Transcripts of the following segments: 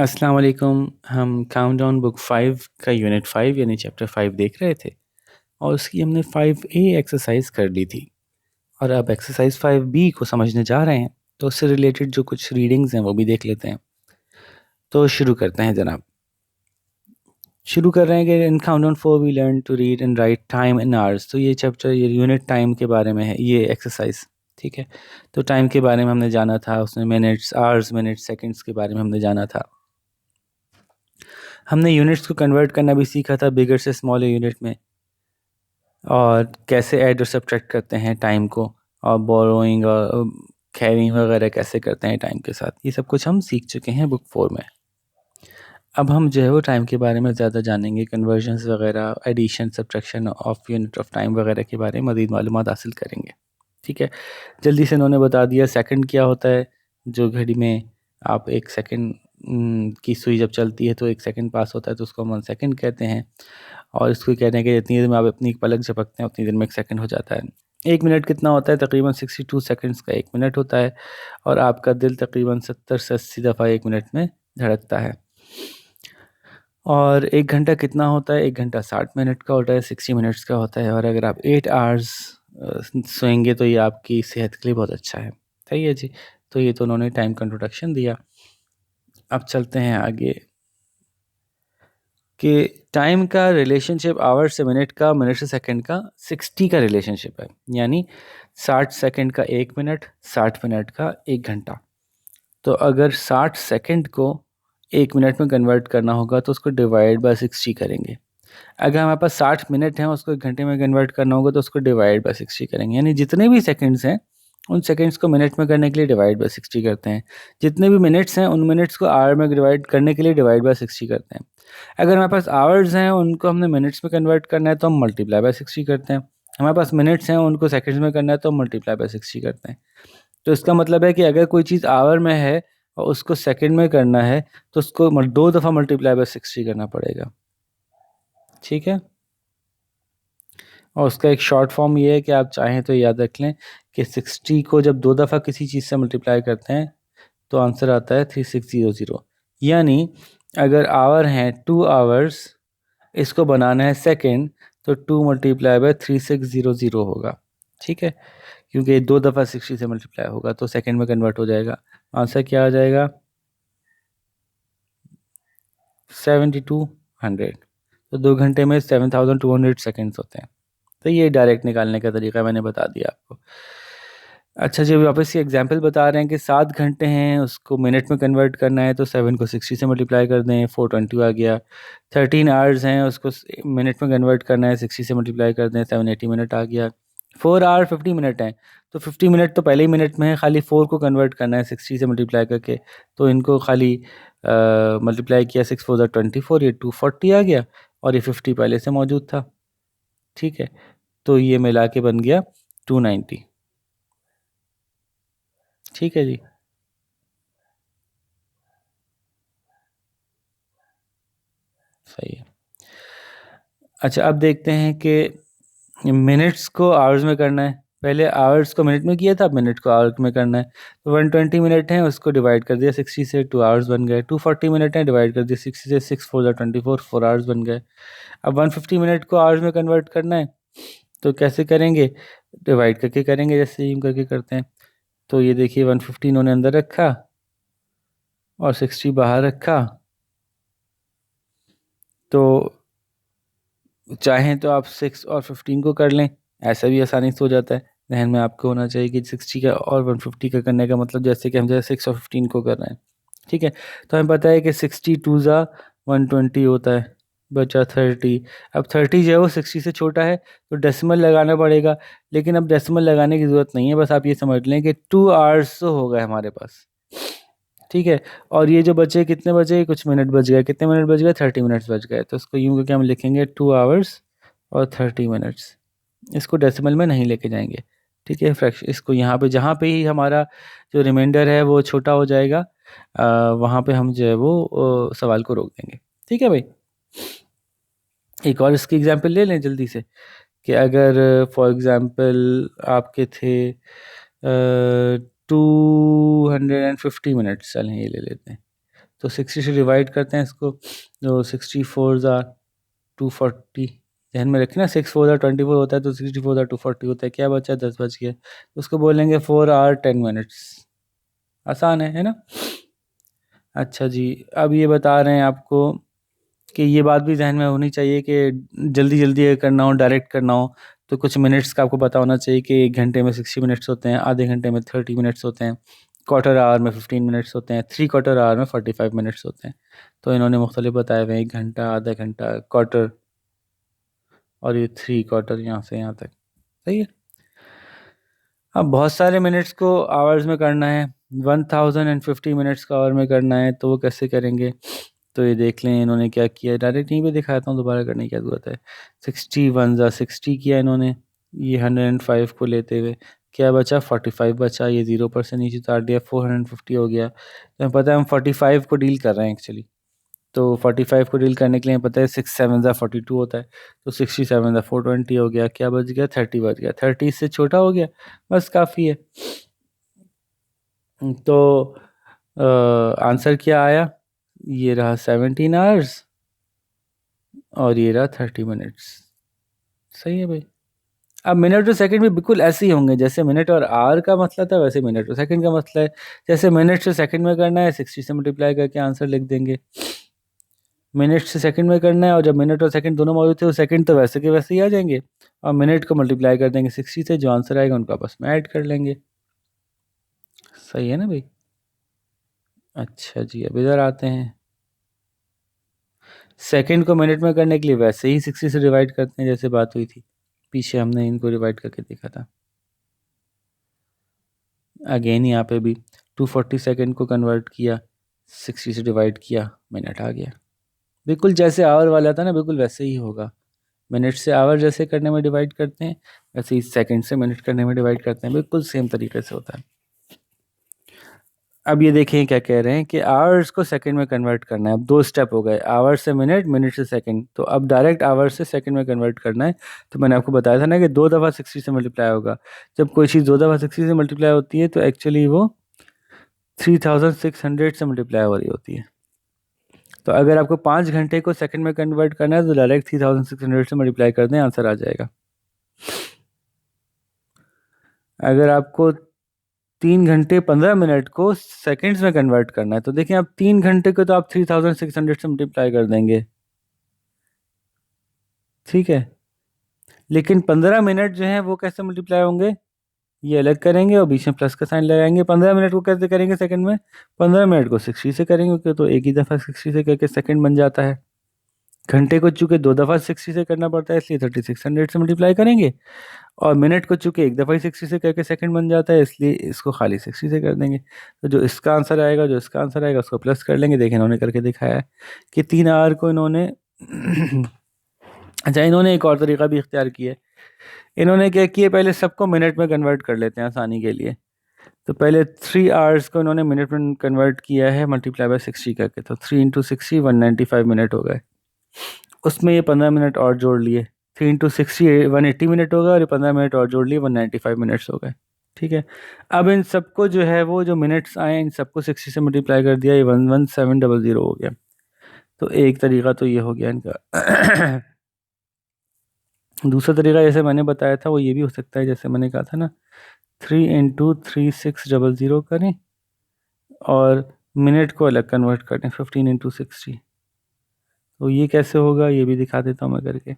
अस्सलाम वालेकुम। हम काउंटडाउन बुक 5 का यूनिट 5 यानी चैप्टर 5 देख रहे थे और उसकी हमने 5A एक्सरसाइज कर ली थी और अब एक्सरसाइज 5B को समझने जा रहे हैं। तो उससे रिलेटेड जो कुछ रीडिंग्स हैं वो भी देख लेते हैं। तो शुरू करते हैं जनाब। शुरू कर रहे हैं कि in countdown 4 we learn to read and write time in hours. तो ये चैप्टर ये यूनिट टाइम के बारे में है, ये एक्सरसाइज। ठीक है, तो टाइम के बारे में हमने जाना था, उसमें मिनट्स, आवर्स, मिनट्स, सेकंड्स के बारे में हमने जाना था। हमने यूनिट्स को कन्वर्ट करना भी सीखा था बिगर से स्मॉल यूनिट में, और कैसे ऐड और सब्ट्रैक्ट करते हैं टाइम को, और बोरोइंग और कैरिंग वगैरह कैसे करते हैं टाइम के साथ। ये सब कुछ हम सीख चुके हैं बुक 4 में। अब हम जो है वो टाइम के बारे में ज़्यादा जानेंगे, कन्वर्जन्स वगैरह, addition subtraction of unit of time वगैरह के बारे में मज़ीद मालूमात हासिल करेंगे। ठीक है, जल्दी से इन्होंने बता दिया सेकंड क्या होता है। जो घड़ी में आप एक सेकंड की सुई जब चलती है तो एक सेकंड पास होता है, तो उसको हम 1 सेकंड कहते हैं। और इसको कहते हैं कि जितनी देर में आप अपनी पलक झपकते हैं उतनी देर में 1 सेकंड हो जाता है। 1 मिनट कितना होता है? तकरीबन 62 सेकंड्स का 1 मिनट होता है। और आपका दिल तकरीबन 70 से 80 दफ़ा 1 मिनट में धड़कता है। और 1 घंटा कितना होता है? 1 घंटा 60 मिनट का होता है, 60 मिनट्स का होता है। और अगर आप 8 आवर्स सोएंगे तो ये आपकी सेहत के लिए बहुत अच्छा है। सही है जी। तो ये तो उन्होंने टाइम का इंट्रोडक्शन दिया। अब चलते हैं आगे कि टाइम का रिलेशनशिप आवर से मिनट का, मिनट से सेकंड का 60 का रिलेशनशिप है। यानी 60 सेकंड का 1 मिनट, 60 मिनट का 1 घंटा। तो अगर 60 सेकंड को 1 मिनट में कन्वर्ट करना होगा तो उसको डिवाइड बाय 60 करेंगे। अगर हमारे पास 60 मिनट हैं, उसको 1 घंटे में कन्वर्ट करना होगा तो उसको डिवाइड बाय 60 करेंगे। यानी जितने भी सेकंड्स हैं उन सेकंड्स को मिनट में करने के लिए डिवाइड बाय 60 करते हैं। जितने भी मिनट्स हैं उन मिनट्स को आवर में डिवाइड करने के लिए डिवाइड बाय 60 करते हैं। अगर हमारे पास आवर्स हैं उनको हमने मिनट्स में कन्वर्ट करना है तो हम मल्टीप्लाई बाय 60 करते हैं। हमारे पास मिनट्स हैं उनको सेकंड्स में करना है तो हम मल्टीप्लाई बाय 60 करते हैं। तो इसका मतलब है कि अगर कोई चीज़ आवर में है और उसको सेकंड में करना है तो उसको 2 दफ़ा मल्टीप्लाई बाय 60 करना पड़ेगा। ठीक है, और उसका एक शॉर्ट फॉर्म ये है कि आप चाहें तो याद रख लें कि 60 को जब 2 दफ़ा किसी चीज़ से मल्टीप्लाई करते हैं तो आंसर आता है 3600। यानी अगर आवर हैं 2 आवर्स, इसको बनाना है सेकंड, तो 2 मल्टीप्लाई बाय 3600 होगा। ठीक है, क्योंकि 2 दफ़ा 60 से मल्टीप्लाई होगा तो सेकंड में कन्वर्ट हो जाएगा। आंसर क्या आ जाएगा? 7200। तो 2 घंटे में 7200 सेकंड्स होते हैं। तो ये डायरेक्ट निकालने का तरीका मैंने बता दिया आपको। अच्छा जी, वापस से एग्जांपल बता रहे हैं कि 7 घंटे हैं, उसको मिनट में कन्वर्ट करना है तो 7 को 60 से मल्टीप्लाई कर दें, 420 आ गया। 13 आवर्स हैं, उसको मिनट में कन्वर्ट करना है, 60 से मल्टीप्लाई कर दें, 780 मिनट आ गया। 4 आवर 50 मिनट हैं, तो 50 मिनट तो पहले ही मिनट में है, खाली 4 को कन्वर्ट करना है 60 से मल्टीप्लाई करके। तो इनको खाली मल्टीप्लाई किया, 6 4 24, ये 240 आ गया और ये 50 पहले से मौजूद था। ठीक है, तो ये मिला के बन गया 290। ठीक है जी। सही है। अच्छा, अब देखते हैं कि मिनट्स को आवर्स में करना है। पहले आवर्स को मिनट में किया था, अब मिनट को आवर्स में करना है। तो 120 मिनट हैं, उसको डिवाइड कर दिया 60 से, 2 आवर्स बन गए। 240 मिनट हैं, डिवाइड कर दिया 60 से, 6 4 24, 4 आवर्स बन गए। अब 150 मिनट को आवर्स में कन्वर्ट करना है, तो कैसे करेंगे? डिवाइड करके करेंगे, जैसे ही हम करके करते हैं। तो ये देखिए 150 इन्होंने अंदर रखा और 60 बाहर रखा। तो चाहें तो आप 6 और 15 को कर लें, ऐसा भी आसानी से हो जाता है। जहन में आपको होना चाहिए कि 60 का और 150 का करने का मतलब जैसे कि हम जैसे 6 और 15 को कर रहे हैं। ठीक है, तो हमें पता है कि 60 2 ज़ा 120 होता है, बचा 30। अब 30 जो है वो 60 से छोटा है तो डेसिमल लगाना पड़ेगा। लेकिन अब डेसिमल लगाने की ज़रूरत नहीं है, बस आप ये समझ लें कि 2 आवर्स तो हो गए हमारे पास। ठीक है, और ये जो बचे कितने बचे? कुछ मिनट बच गए। कितने मिनट बच गए? 30 मिनट्स बच गए। तो इसको यूँ करके हम लिखेंगे 2 आवर्स और 30 मिनट्स। इसको डेसिमल में नहीं लेके जाएंगे। ठीक है, फ्रैक्शन इसको यहाँ पे जहाँ पे ही हमारा जो रिमाइंडर है वो छोटा हो जाएगा, वहाँ पे हम जो है वो सवाल को रोक देंगे। ठीक है भाई, एक और इसकी एग्जांपल ले लें जल्दी से कि अगर फॉर एग्जांपल आपके थे 250 मिनट्स, चलें ये ले लेते हैं। तो 60 से डिवाइड करते हैं इसको, तो 64 ध्यान में रखिए ना, 6 4 24 होता है, तो 64 240 होता है, क्या बचा, 10 बच गया, तो उसको बोलेंगे 4 hour 10 minutes। आसान है ना। अच्छा जी, अब ये बता रहे हैं आपको कि ये बात भी जहन में होनी चाहिए कि जल्दी जल्दी अगर करना हो, डायरेक्ट करना हो, तो कुछ मिनट्स का आपको पता होना चाहिए कि 1 घंटे में 60 मिनट्स होते हैं, आधे घंटे में 30 मिनट्स होते हैं, क्वार्टर आवर में 15 मिनट्स होते हैं, 3/4 आवर में 45 मिनट्स होते हैं। तो इन्होंने मुख्तलिफ बताए हुए हैं, 1 घंटा, आधा घंटा, क्वार्टर, और ये 3/4 यहाँ से यहाँ तक। सही है। अब बहुत सारे मिनट्स को आवर्स में करना है, 1050 मिनट्स का आवर में करना है, तो वो कैसे करेंगे, तो ये देख लें इन्होंने क्या किया, डायरेक्ट यहीं पे दिखाता हूँ, दोबारा करने की क्या ज़रूरत है। 60 1 60 किया इन्होंने, ये 105 को लेते हुए, क्या बचा, 45 बचा, ये 0 पर से नीचे उतार दिया, 450 हो गया। तो हमें पता है हम 45 को डील कर रहे हैं एक्चुअली, तो 45 को डील करने के लिए हमें पता है 6 7 42 होता है, तो 67 420 हो गया, क्या बच गया, 30 बच गया, 30 इससे छोटा हो गया, बस काफ़ी है। तो आंसर क्या आया, ये रहा 17 hours, और ये रहा 30 मिनट्स। सही है भाई। अब मिनट और सेकंड भी बिल्कुल ऐसे ही होंगे, जैसे मिनट और आवर का मसला था वैसे मिनट और सेकंड का मसला है। जैसे मिनट से सेकंड में करना है, 60 से मल्टीप्लाई करके आंसर लिख देंगे। मिनट से सेकंड में करना है, और जब मिनट और सेकंड दोनों मौजूद थे तो सेकंड तो वैसे के वैसे ही आ जाएंगे, और मिनट को मल्टीप्लाई कर देंगे 60 से, जो आंसर आएगा उनको आपस में ऐड कर लेंगे। सही है ना भाई। अच्छा जी, अब इधर आते हैं। सेकंड को मिनट में करने के लिए वैसे ही 60 से डिवाइड करते हैं जैसे बात हुई थी, पीछे हमने इनको डिवाइड करके देखा था। अगेन यहाँ पे भी 240 सेकंड को कन्वर्ट किया, 60 से डिवाइड किया, मिनट आ गया। बिल्कुल जैसे आवर वाला था ना, बिल्कुल वैसे ही होगा। मिनट से आवर जैसे करने में डिवाइड करते हैं, वैसे ही सेकंड से मिनट करने में डिवाइड करते हैं, बिल्कुल सेम तरीके से होता है। अब ये देखें क्या कह रहे हैं कि आवर्स को सेकंड में कन्वर्ट करना है। अब 2 स्टेप हो गए, आवर से मिनट, मिनट से सेकंड, तो अब डायरेक्ट आवर से सेकंड में कन्वर्ट करना है। तो मैंने आपको बताया था ना कि 2 दफ़ा 60 से मल्टीप्लाई होगा। जब कोई चीज़ 2 दफ़ा 60 से मल्टीप्लाई होती है तो एक्चुअली वो 3600 से मल्टीप्लाई हो रही होती है। तो अगर आपको 5 घंटे को सेकंड में कन्वर्ट करना है तो डायरेक्ट 3600 से मल्टीप्लाई कर दें, आंसर आ जाएगा। अगर आपको 3 घंटे 15 मिनट को सेकंड्स में कन्वर्ट करना है, तो देखिए आप 3 घंटे को तो आप 3600 से मल्टीप्लाई कर देंगे, ठीक है, लेकिन 15 मिनट जो है वो कैसे मल्टीप्लाई होंगे, ये अलग करेंगे और बीच में प्लस का साइन लगाएंगे। 15 मिनट को कैसे करेंगे सेकंड में, 15 मिनट को 60 से करेंगे, क्योंकि तो एक ही दफ़ा 60 से करके सेकंड बन जाता है। घंटे को चूंकि 2 दफ़ा 60 से करना पड़ता है, इसलिए 3600 से मल्टीप्लाई करेंगे, और मिनट को चूंकि एक दफ़ा ही 60 से करके सेकंड बन जाता है, इसलिए इसको खाली 60 से कर देंगे। तो जो इसका आंसर आएगा, जो इसका आंसर आएगा, उसको प्लस कर लेंगे। देखिए इन्होंने करके दिखाया है कि 3 आवर को इन्होंने अच्छा, इन्होंने एक और तरीका भी इख्तियार किया है। इन्होंने क्या किया, पहले सबको मिनट में कन्वर्ट कर लेते हैं आसानी के लिए। तो पहले 3 आवर्स को इन्होंने मिनट में कन्वर्ट किया है, मल्टीप्लाई बाय 60 करके, तो 3 × 60 195 मिनट हो गए। उसमें ये 15 मिनट और जोड़ लिए, 3 × 60 180 मिनट हो गए, और ये 15 मिनट और जोड़ लिए 195 मिनट्स हो गए। ठीक है। अब इन सबको जो है वो जो मिनट्स आए, इन सबको 60 से मल्टीप्लाई कर दिया, ये 11700 हो गया। तो एक तरीका तो ये हो गया इनका। दूसरा तरीका जैसे मैंने बताया था वो ये भी हो सकता है, जैसे मैंने कहा था ना, 3 × 3600 करें और मिनट को अलग कन्वर्ट करें 15 × 60। तो ये कैसे होगा ये भी दिखा देता हूँ मैं करके।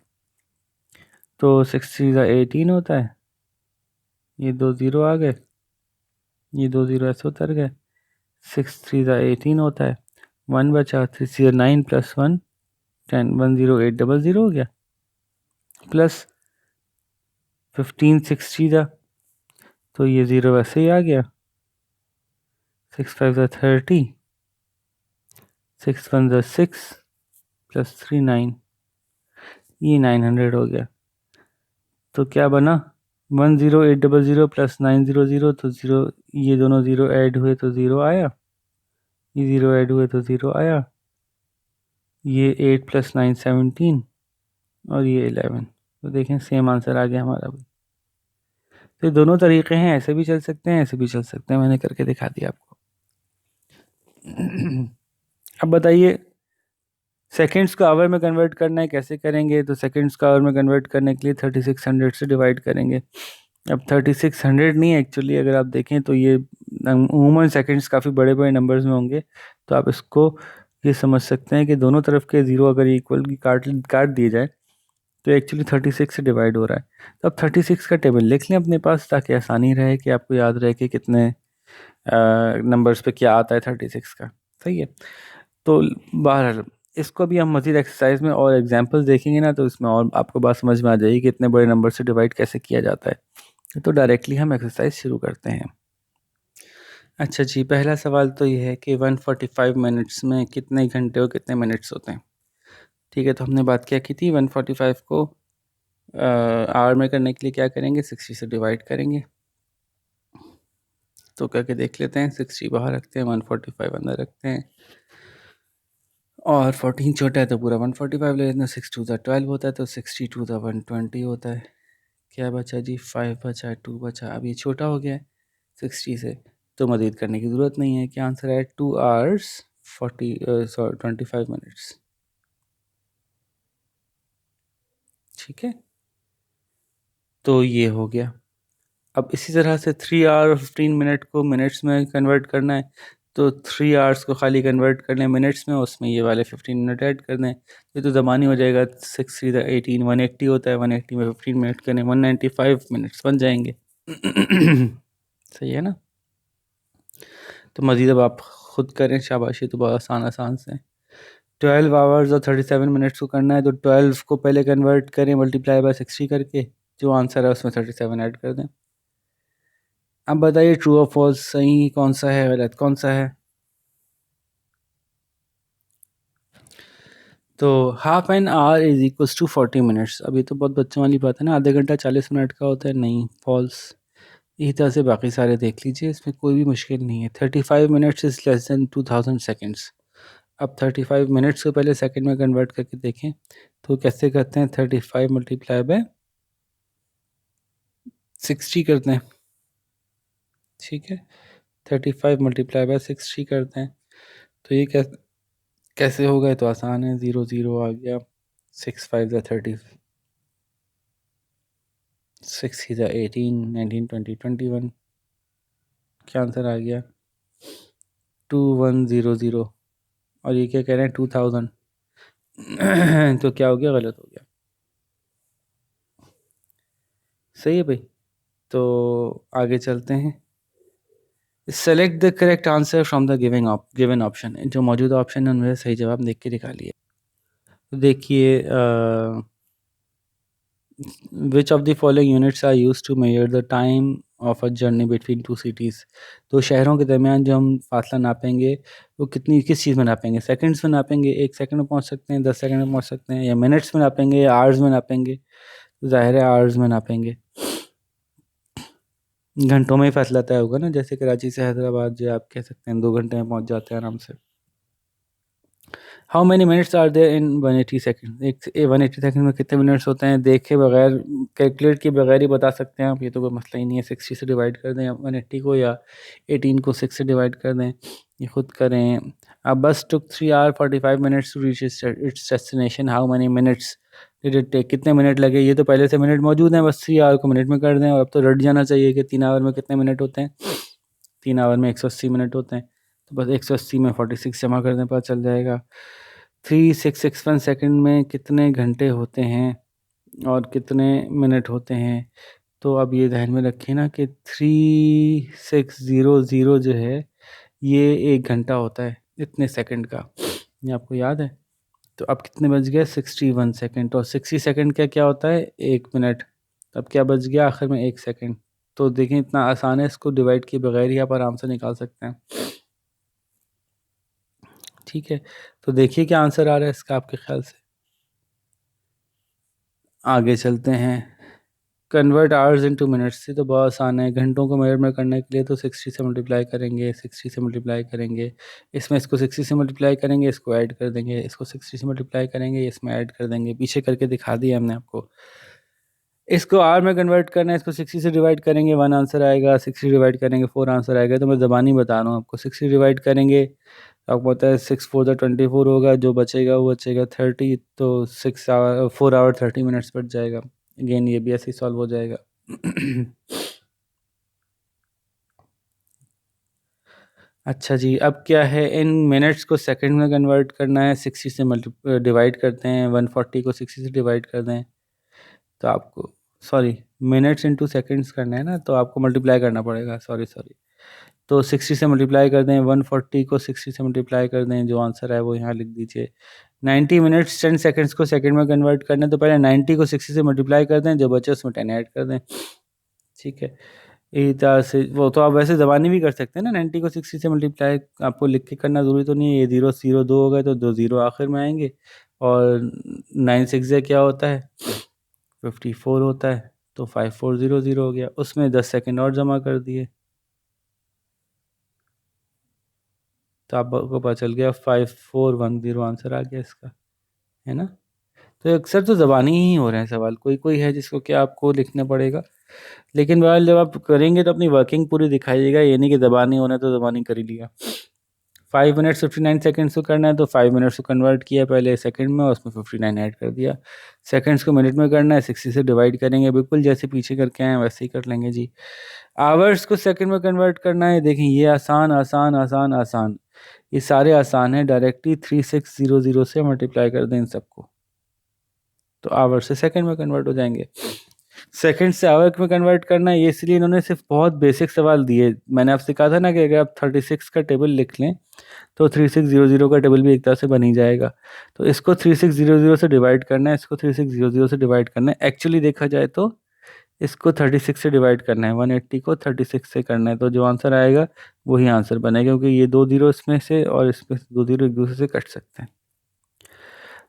तो 6 3 18 होता है, ये 2 0 आ गए, ये 2 0 ऐसे उतर गए, 6 3 18 होता है, 1 बचा, 3 9 + 1 10, 10800 हो गया, प्लस 15 6 तो ये 0 वैसे ही आ गया, 6 5 30, 6 1 6 + 3 9, ये 900 हो गया। तो क्या बना, 10800 + 900, तो 0, ये दोनों 0 ऐड हुए तो 0 आया, ये 0 ऐड हुए तो 0 आया, ये 8 + 9 17, और ये 11। तो देखें सेम आंसर आ गया हमारा भी। तो ये दोनों तरीके हैं, ऐसे भी चल सकते हैं, ऐसे भी चल सकते हैं, मैंने करके दिखा दिया आपको। अब बताइए सेकेंड्स को आवर में कन्वर्ट करना है, कैसे करेंगे? तो सेकेंड्स को आवर में कन्वर्ट करने के लिए 3600 से डिवाइड करेंगे। अब 3600 नहीं, एक्चुअली अगर आप देखें तो ये अमूमन सेकेंड्स काफ़ी बड़े बड़े नंबर्स में होंगे, तो आप इसको ये समझ सकते हैं कि दोनों तरफ के ज़ीरो अगर इक्वल की काट काट दिए जाए तो एक्चुअली 36 से डिवाइड हो रहा है। तो अब 36 का टेबल लिख लें अपने पास ताकि आसानी रहे कि आपको याद रहे कि कितने नंबर्स पे क्या आता है 36 का। सही है। तो बहरहाल इसको भी हम मज़ीद एक्सरसाइज में और एग्जांपल्स देखेंगे ना, तो इसमें और आपको बात समझ में आ जाएगी कि इतने बड़े नंबर से डिवाइड कैसे किया जाता है। तो डायरेक्टली हम एक्सरसाइज शुरू करते हैं। अच्छा जी, पहला सवाल तो ये है कि 145 मिनट्स में कितने घंटे और कितने मिनट्स होते हैं। ठीक है, तो हमने बात क्या की थी, 145 को आवर में करने के लिए क्या करेंगे, 60 से डिवाइड करेंगे। तो करके देख लेते हैं, 60 बाहर रखते हैं, 145 अंदर रखते हैं, और 14 छोटा है तो पूरा 145 ले लेते हैं। 6 टू ज़ा 12 होता है, तो 60 टू ज़ा 120 होता है। क्या बचा जी, 5 बचा, 2 बचा। अब ये छोटा हो गया है 60 से, तो मज़ीद करने की ज़रूरत नहीं है। क्या आंसर है? 2 आवर्स 25 मिनट्स। ठीक है, तो ये हो गया। अब इसी तरह से 3 आवर 15 मिनट को मिनट्स में कन्वर्ट करना है, तो 3 आवर्स को खाली कन्वर्ट करने मिनट्स में, उसमें ये वाले 15 मिनट ऐड करने हैं। ये तो ज़बानी हो जाएगा, 6 3 18, 180 होता है, 180 में 15 मिनट करने, 195 मिनट्स बन जाएंगे। सही है ना? तो मज़ीद अब आप ख़ुद करें, शाबाशी, तो बहुत आसान आसान से। 12 आवर्स और 37 मिनट्स को करना है, तो 12 को पहले कन्वर्ट करें मल्टीप्लाई बाय 60 करके, जो आंसर है उसमें 37 ऐड कर दें। अब बताइए ट्रू और फॉल्स, सही कौन सा है, गलत कौन सा है? तो half an hour is equals to 40 minutes. अब ये तो बहुत बच्चों वाली बात है ना, आधे घंटा 40 मिनट का होता है। नहीं, फॉल्स। इसी तरह से बाकी सारे देख लीजिए, इसमें कोई भी मुश्किल नहीं है। 35 minutes is less than 2000 seconds. अब 35 मिनट्स को पहले सेकंड में कन्वर्ट करके देखें, तो कैसे करते हैं? 35 मल्टीप्लाई बाय 60 करते हैं। ठीक है, 35 मल्टीप्लाई बाय 60 करते हैं, तो ये कैसे होगा? ये तो आसान है, 0 0 आ गया, 6 5 ज़ा 30, 6 ज़ा 18, 19 20 21। क्या आंसर आ गया? 2100। और ये क्या कह रहे हैं? 2000। तो क्या हो गया? गलत हो गया। सही है भाई। तो आगे चलते हैं। Select the correct answer from the given option. जो मौजूदा ऑप्शन है उनमें सही जवाब देख के निकालिए। तो देखिए, which of the following units are used to measure the time of a journey between two cities. तो शहरों के दरमियान जो हम फासला नापेंगे, वो किस चीज़ में नापेंगे? सेकंड्स में नापेंगे, 1 सेकंड में पहुंच सकते हैं, 10 सेकंड में पहुंच सकते हैं, या मिनट्स में नापेंगे, या आवर्स में नापेंगे? तो ज़ाहिर है आवर्स में नापेंगे। घंटों में ही फासला तय होगा ना, जैसे कराची से हैदराबाद जो आप कह सकते हैं 2 घंटे में पहुंच जाते हैं आराम से। How many minutes are there in 180 second. एक 180 सेकेंड में कितने मिनट्स होते हैं? देखे बगैर, कैलकुलेट किए बगैर ही बता सकते हैं आप, ये तो कोई मसला ही नहीं है। 60 से डिवाइड कर दें 180 को, या 18 को 6 से डिवाइड कर दें, ये खुद करें। अब bus took 3 hour 45 minutes to reach its destination, how many minutes did it take. कितने मिनट लगे? ये तो पहले से मिनट मौजूद हैं, बस 3 आवर को मिनट में कर दें, और अब तो रट जाना चाहिए कि 3 आवर में कितने मिनट होते हैं। 3 आवर में 180 मिनट होते हैं, तो बस 180 में 46 जमा कर दें, पता चल जाएगा। 3661 सेकंड में कितने घंटे होते हैं और कितने मिनट होते हैं? तो अब ये ध्यान में रखिए ना कि 3600 जो है, ये 1 घंटा होता है इतने सेकंड का, ये आपको याद है। तो अब कितने बच गए? 61 सेकंड। और 60 सेकंड का क्या होता है? 1 मिनट। अब क्या बच गया आखिर में? 1 सेकंड। तो देखें, इतना आसान है, इसको डिवाइड किए बगैर ही आप आराम से निकाल सकते हैं। ठीक है, तो देखिए क्या आंसर आ रहा है इसका आपके ख्याल से। आगे चलते हैं। कन्वर्ट आवर्स इनटू मिनट्स से तो बहुत आसान है। घंटों को मेजर में करने के लिए तो 60 से मल्टीप्लाई करेंगे, 60 से मल्टीप्लाई करेंगे, इसमें इसको 60 से मल्टीप्लाई करेंगे, इसको ऐड कर देंगे, इसको 60 से मल्टीप्लाई करेंगे, इसमें ऐड कर देंगे। पीछे करके दिखा दिया हमने आपको। इसको आर में कन्वर्ट करना है, इसको 60 से डिवाइड करेंगे, 1 आंसर आएगा। 60 डिवाइड करेंगे, 4 आंसर आएगा। तो मैं ज़बानी बता रहा हूँ आपको, 60 डिवाइड करेंगे आपको पता है 6 4 = 24 होगा, जो बचेगा वो बचेगा 30, तो 4 hour 30 minutes बच जाएगा। अगेन ये भी ऐसे ही सॉल्व हो जाएगा। अच्छा जी, अब क्या है, इन मिनट्स को सेकंड में कन्वर्ट करना है, 60 से डिवाइड करते हैं, 140 को 60 से डिवाइड कर दें तो आपको, सॉरी, मिनट्स इंटू सेकंड्स करना है ना, तो आपको मल्टीप्लाई करना पड़ेगा, सॉरी सॉरी। तो 60 से मल्टीप्लाई कर दें, 140 को 60 से मल्टीप्लाई कर दें, जो आंसर है वो यहाँ लिख दीजिए। 90 मिनट्स 10 सेकंड्स को सेकंड में कन्वर्ट करना है, तो पहले 90 को 60 से मल्टीप्लाई कर दें, जो बचे उसमें 10 ऐड कर दें। ठीक है, इसी तरह से वो तो आप वैसे ज़बानी भी कर सकते हैं ना, 90 को 60 से मल्टीप्लाई आपको लिख के करना ज़रूरी तो नहीं है। ये 0 0 2 हो गए तो 2 0 आखिर में आएंगे, और 9 6 क्या होता है, 54 होता है, तो 5400 हो गया, उसमें 10 सेकंड और जमा कर दिए, तो आपको पता चल गया 5410 आंसर आ गया इसका, है ना। तो अक्सर तो ज़बानी ही हो रहे हैं सवाल, कोई कोई है जिसको क्या आपको लिखना पड़ेगा, लेकिन बहरहाल जब आप करेंगे तो अपनी वर्किंग पूरी दिखाइएगा, ये नहीं कि ज़बानी होना है तो ज़बानी कर ही लिया। 5 मिनट्स 59 सेकंड्स को करना है, तो 5 मिनट्स को कन्वर्ट किया पहले सेकंड में, और उसमें 59 ऐड कर दिया। सेकंड्स को मिनट में करना है, 60 से डिवाइड करेंगे, बिल्कुल जैसे पीछे करके आए हैं वैसे ही कर लेंगे जी। आवर्स को सेकंड में कन्वर्ट करना है, देखें ये आसान आसान आसान आसान, ये सारे आसान हैं, डायरेक्टली 3600 से मल्टीप्लाई कर दें इन सबको, तो आवर से सेकंड में कन्वर्ट हो जाएंगे। सेकंड से आवर में कन्वर्ट करना है, ये इसलिए इन्होंने सिर्फ बहुत बेसिक सवाल दिए। मैंने आपसे कहा था ना कि अगर आप 36 का टेबल लिख लें तो 3600 का टेबल भी एक तरह से बन ही जाएगा। तो इसको 3600 से डिवाइड करना है, इसको 3600 से डिवाइड करना है, एक्चुअली देखा जाए तो इसको 36 से डिवाइड करना है, 180 को 36 से करना है, तो जो आंसर आएगा वही आंसर बनेगा, क्योंकि ये 2 जीरो इसमें से और इसमें से 2 जीरो एक दूसरे से कट सकते हैं।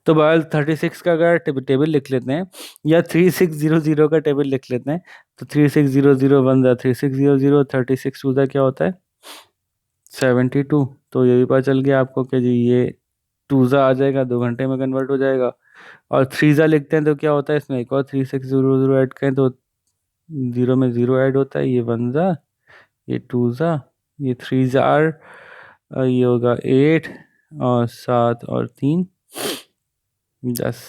तो बहरहाल 36 का अगर टेबल लिख लेते हैं, या 3600 का टेबल लिख लेते हैं, तो 3600 वन ज़ा 3600, 36 टू ज़ा क्या होता है 72, तो ये भी पता चल गया आपको कि जी ये 2 ज़ा आ जाएगा, 2 घंटे में कन्वर्ट हो जाएगा। और 3 ज़ा लिखते हैं तो क्या होता है, इसमें एक और 3600 ऐड करें तो 0 में 0 ऐड होता है, ये 1 ज़ा, ये 2 ज़ा, ये 3 ज़ार, ये होगा 8, और 7 और 3 10।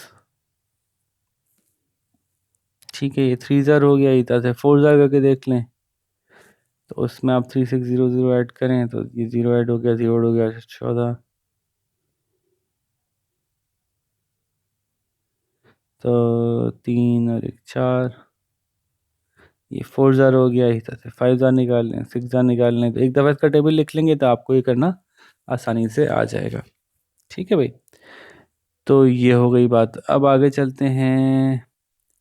ठीक है, ये 3 ज़ार हो गया, इधर से 4 ज़ार करके देख लें, तो उसमें आप 3600 ऐड करें तो ये 0 ऐड हो गया, 0 हो गया 14, तो 3 और 1 4, ये 4 ज़ार हो गया, इधर से 5 ज़ार निकाल लें, 6 ज़ार निकाल लें, तो एक दफ़ा इसका टेबल लिख लेंगे तो आपको ये करना आसानी से आ जाएगा। ठीक है भाई, तो ये हो गई बात। अब आगे चलते हैं,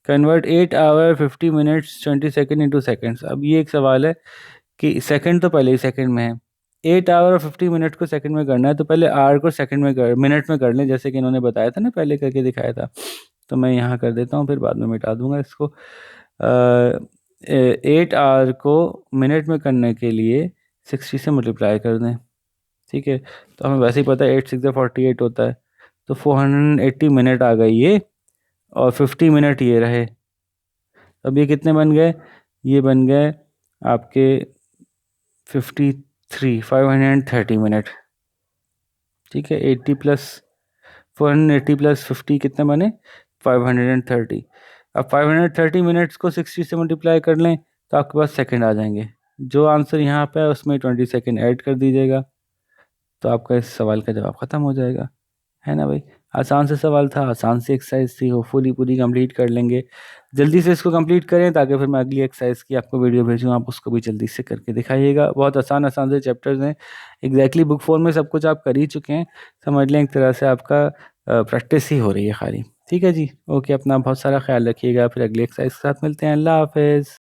convert 8 hour 50 minutes 20 second into seconds. अब ये एक सवाल है कि सेकंड तो पहले ही सेकंड में है, 8 आवर और 50 मिनट को सेकंड में करना है, तो पहले आवर को सेकंड में कर, मिनट में कर लें, जैसे कि इन्होंने बताया था ना, पहले करके दिखाया था। तो मैं यहाँ कर देता हूँ, फिर बाद में मिटा दूंगा इसको। 8 आवर को मिनट में करने के लिए 60 से मल्टीप्लाई कर दें। ठीक है, तो हमें वैसे ही पता है 8 6 48 होता है, तो 480 मिनट आ गई ये, और 50 मिनट ये रहे। अब ये कितने बन गए, ये बन गए आपके 530 मिनट। ठीक है, 80 प्लस 480 प्लस 50 कितने बने, 530। अब 530 मिनट्स को 60 से मल्टीप्लाई कर लें तो आपके पास सेकंड आ जाएंगे, जो आंसर यहाँ पे है उसमें 20 सेकंड ऐड कर दीजिएगा, तो आपका इस सवाल का जवाब ख़त्म हो जाएगा, है ना भाई। आसान से सवाल था, आसान सी एक्सरसाइज थी, होपफुली पूरी कंप्लीट कर लेंगे। जल्दी से इसको कंप्लीट करें ताकि फिर मैं अगली एक्सरसाइज की आपको वीडियो भेजूँ, आप उसको भी जल्दी से करके दिखाइएगा। बहुत आसान आसान से चैप्टर्स हैं, एग्जैक्टली बुक फॉर्म में सब कुछ आप कर ही चुके हैं, समझ लें एक तरह से आपका प्रैक्टिस ही हो रही है खाली। ठीक है जी, ओके, अपना बहुत सारा ख्याल रखिएगा, फिर अगली एक्सरसाइज के साथ मिलते हैं। अल्लाह हाफिज़।